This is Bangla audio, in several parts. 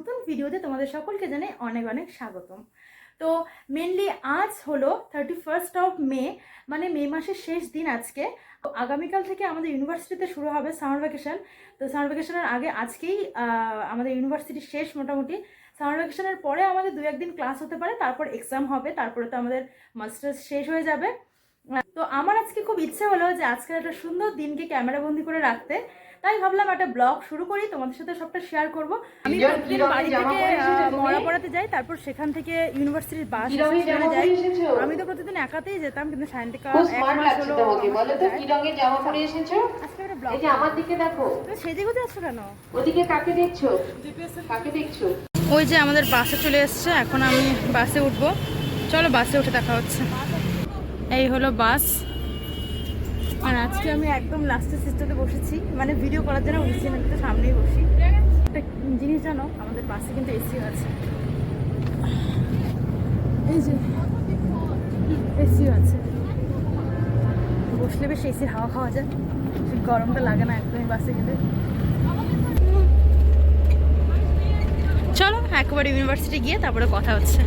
নতুন ভিডিওতে তোমাদের সকলকে জানাই অনেক অনেক স্বাগতম। তো মেনলি আজ হলো 31st অফ মে, মানে মে মাসের শেষ দিন আজকে। তো আগামীকাল থেকে আমাদের ইউনিভার্সিটিতে শুরু হবে সামার ভ্যাকেশন। তো সামার ভ্যাকেশনের আগে আজকেই আমাদের ইউনিভার্সিটি শেষ মোটামুটি। সামার ভ্যাকেশনের পরে আমাদের 2-1 দিন ক্লাস হতে পারে, তারপর এক্সাম হবে, তারপরে তো আমাদের মাস্টার্স শেষ হয়ে যাবে। তো আমার আজকে খুব ইচ্ছে হলো যে আজকের একটা সুন্দর দিনকে ক্যামেরা বন্দি করে রাখতে, তাই ভাবলাম একটা ব্লগ শুরু করি, তোমাদের সাথে সবটা শেয়ার করব। আমি প্রতিদিন বাড়ি থেকে মরাপাড়াতে যাই, তারপর সেখান থেকে ইউনিভার্সিটির বাস স্টেশনে যাই। আমি তো প্রতিদিন একাতেই যেতাম, কিন্তু সায়ন্তিকা এক মাস হলো বলো তো কি রঙের জামা পরে এসেছো? আজকে একটা ব্লগ। এই যে আমার দিকে দেখো, তো সেজে গুজে আসছো কেন? ওদিকে কাকে দেখছো? কাকে দেখছো? ওই যে আমাদের বাসে চলে এসছে, এখন আমি বাসে উঠবো। চলো বাসে উঠে দেখা হচ্ছে। এই হলো বাস, আর আজকে আমি একদম লাস্টের সিটটাতে বসেছি, মানে ভিডিও করার জন্য বসছি না, কিন্তু সামনেই বসি। একটা জিনিস জানো, আমাদের বাসে কিন্তু এসিও আছে। এই যে এসিও আছে, বসলে বেশ এসির হাওয়া খাওয়া যায়, গরমটা লাগে না একদমই বাসে গেলে। চলো একবার ইউনিভার্সিটি গিয়ে তারপরে কথা হচ্ছে।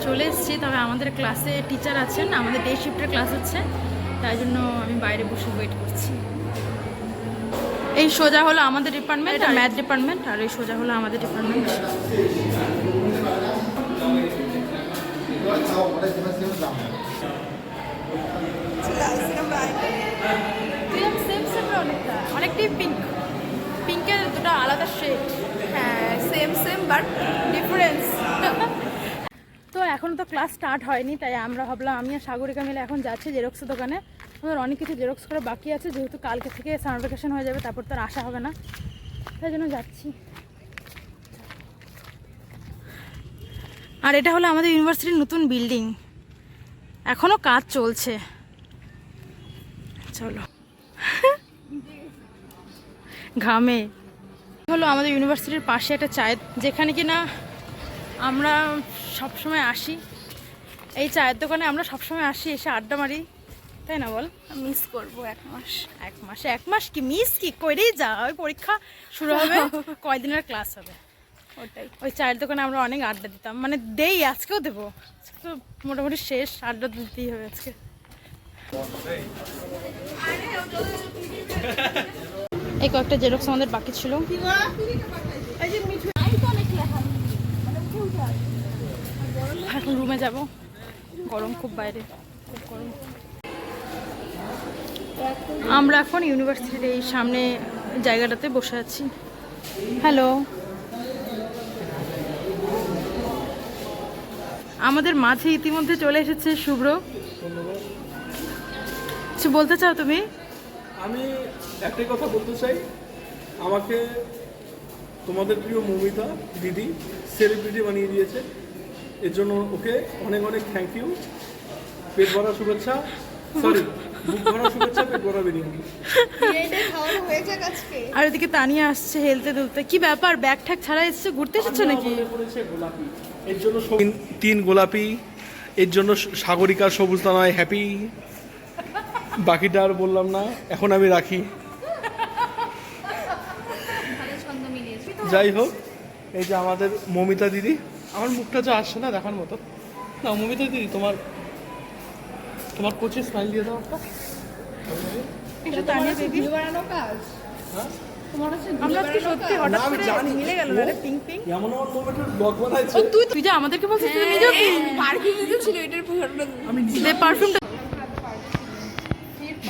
চলে এসেছি, তবে আমাদের ক্লাসে টিচার আছেন, আমাদের ডে শিফটের ক্লাস হচ্ছে, তাই জন্য আমি বাইরে বসে ওয়েট করছি। এই সোজা হলো আমাদের ডিপার্টমেন্ট, এটা ম্যাথ ডিপার্টমেন্ট, আর এই সোজা হলো আমাদের ডিপার্টমেন্ট। অনেকটাই পিঙ্ক, পিঙ্কের দুটো আলাদা শেড। হ্যাঁ, সেম সেম বাট ডিফারেন্স। তো এখন তো ক্লাস স্টার্ট হয়নি, তাই আমরা ভাবলাম আমি আর সাগরিকা মিলে এখন যাচ্ছি জেরক্সের দোকানে। আমাদের অনেক কিছু জেরক্স করা বাকি আছে, যেহেতু কালকে থেকে সামার ভ্যাকেশন হয়ে যাবে, তারপর তো আর আসা হবে না, তাই জন্য যাচ্ছি। আর এটা হলো আমাদের ইউনিভার্সিটির নতুন বিল্ডিং, এখনও কাজ চলছে। চলো ঘামে। হলো আমাদের ইউনিভার্সিটির পাশে একটা চায়ের, যেখানে কিনা আমরা সবসময় আসি। এই চায়ের দোকানে আমরা সবসময় আসি, এসে আড্ডা মারি, তাই না বল? মিস করবো এক মাস কি মিস কি করেই যা, ওই পরীক্ষা শুরু হবে, কয়দিনের ক্লাস হবে, ওটাই। ওই চায়ের দোকানে আমরা অনেক আড্ডা দিতাম, মানে দেই, আজকেও দেবো, তো মোটামুটি শেষ, আড্ডা দিতেই হবে আজকে। এই কয়েকটা জেরক্স আমাদের বাকি ছিল। এখন রুমে যাব, গরম খুব বাইরে, খুব গরম। আমরা এখন ইউনিভার্সিটির এই সামনে জায়গাটাতে বসে আছি। হ্যালো, আমাদের মাঝে ইতিমধ্যে চলে এসেছে শুভ্র। কিছু বলতে চাও তুমি? আমি একটাই কথা বলতে চাই, আমাকে তোমাদের প্রিয় মৌমিতা দিদি সেলিব্রিটি বানিয়ে দিয়েছে, এর জন্য ওকে অনেক অনেক থ্যাংক ইউ। পেট ভরা শুভেচ্ছা, সরি বুক ভরা শুভেচ্ছা, পেট ভরা বিরিয়ানি। আর এদিকে তানিয়া আসছে হেলতে দুলতে। কি ব্যাপার, ব্যাগ ঠ্যাগ ছাড়া এসছে, ঘুরতে এসেছো নাকি? গোলাপি, এর জন্য তিন গোলাপি, এর জন্য সাগরিকা সবুজতা নয় হ্যাপি। বাকিটা আর বললাম না, এখন আমি রাখি। যাই হোক, এই যে আমাদের মৌমিতা দিদি, আমার মুখটা যা আসছে না দেখার মতো না। মৌমিতা দিদি, তোমার কোচে স্মাইল দিয়ে দাও একটা। এটা তানিয়া বেবি বানানো কাজ। আমরা আজকে সত্যি হঠাৎ করে মিলে গেল না রে, পিঙ্ক পিঙ্ক। এমন এমন মোমেন্টের ব্লগ বানাইছে। তুই যে আমাদেরকে বলছিস তুই নিজেও পারফিউম দিতে ছিল, এটার ফটোটা আমি দে পারফিউমটা।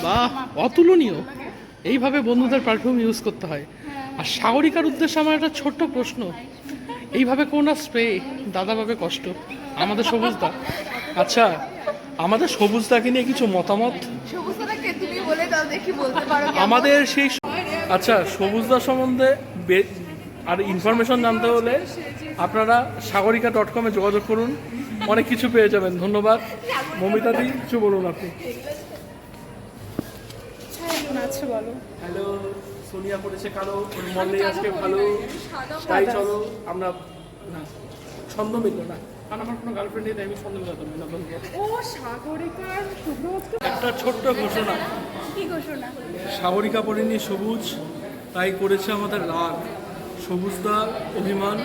বাহ, অতুলনীয়। এইভাবে বন্ধুদের পারফিউম ইউজ করতে হয়। আর সাগরিকার উদ্দেশ্যে আমার একটা ছোট্ট প্রশ্ন, এইভাবে কোন না স্প্রে দাদা পাবে কষ্ট। আমাদের সবুজদা, আচ্ছা আমাদের সবুজদাকে নিয়ে কিছু মতামত? সবুজটাকে তুমি বলে দাও, দেখি বলতে পারো আমাদের সেই, আচ্ছা সবুজদা সম্বন্ধে আর ইনফরমেশন জানতে হলে আপনারা সাগরিকা.com যোগাযোগ করুন, অনেক কিছু পেয়ে যাবেন। ধন্যবাদ। মৌমিতা দি, কিছু বলুন আপনি। আচ্ছা বলো। হ্যালো, সোনিয়া পড়েছে কালো, ওর মন নেই আজকে ভালো, তাই চলো আমরা না ছন্দ মিলল না, কারণ আমার কোনো গার্লফ্রেন্ড নেই, তাই আমি ছন্দ মিলাতাম না বলবো। ও সাগরিকার শুভ্রবস্ত্র। একটা ছোট্ট ঘোষণা, কি ঘোষণা? সাগরিকা পড়েনি সবুজ, তাই করেছে আমাদের রাগ। সবুজদা অভিমান,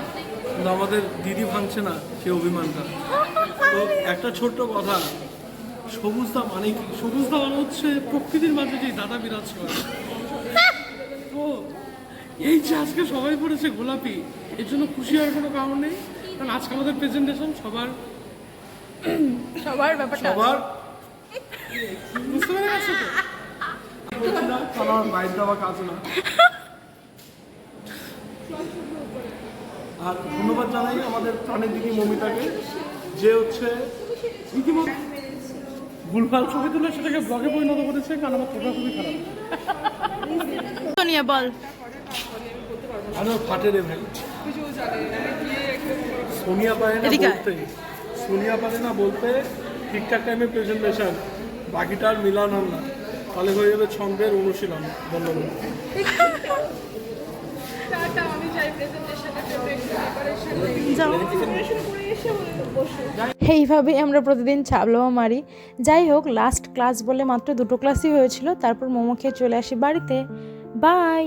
কিন্তু আমাদের দিদি ভাঙছে না সে অভিমানটা। তো একটা ছোট্ট কথা, সবুজদা মানে কি? সবুজদা মানে হচ্ছে প্রকৃতির মাঝে যে দাদা বিরাজ করে। তো এই যে আজকে সবাই পড়েছে গোলাপি, এর জন্য খুশি হওয়ার কোনো কারণ নেই, কারণ আজকে আমাদের প্রেজেন্টেশন সবার ব্যাপারটা সবার বুঝতে পেরে গেছো তো? কারণ আমার বাইর দেওয়া কাজ না। আর ধন্যবাদ জানাই আমাদের প্রাণের দিদি মমিতাকে, যে হচ্ছে রীতিমতো ভুলভাল ছবি তুলে সেটাকে ব্লগে পরিণত করেছে, কারণ আমার ফটো খুবই খারাপ। সোনিয়া বল। আমি ফাটে রে ভাই, সোনিয়া পারে না এদিকে আয়। বলতে, সোনিয়া পারে না বলতে ঠিকঠাক টাইমে প্রেজেন্টেশন, বাকিটা আর মিলানো না, তাহলে হয়ে যাবে ছন্দের অনুশীলন। ধন্যবাদ। এইভাবেই আমরা প্রতিদিন ছাবলামা মারি। যাই হোক, লাস্ট ক্লাস বলে মাত্র 2টো ক্লাসই হয়েছিল, তারপর মোমো খেয়ে চলে আসি বাড়িতে। বাই।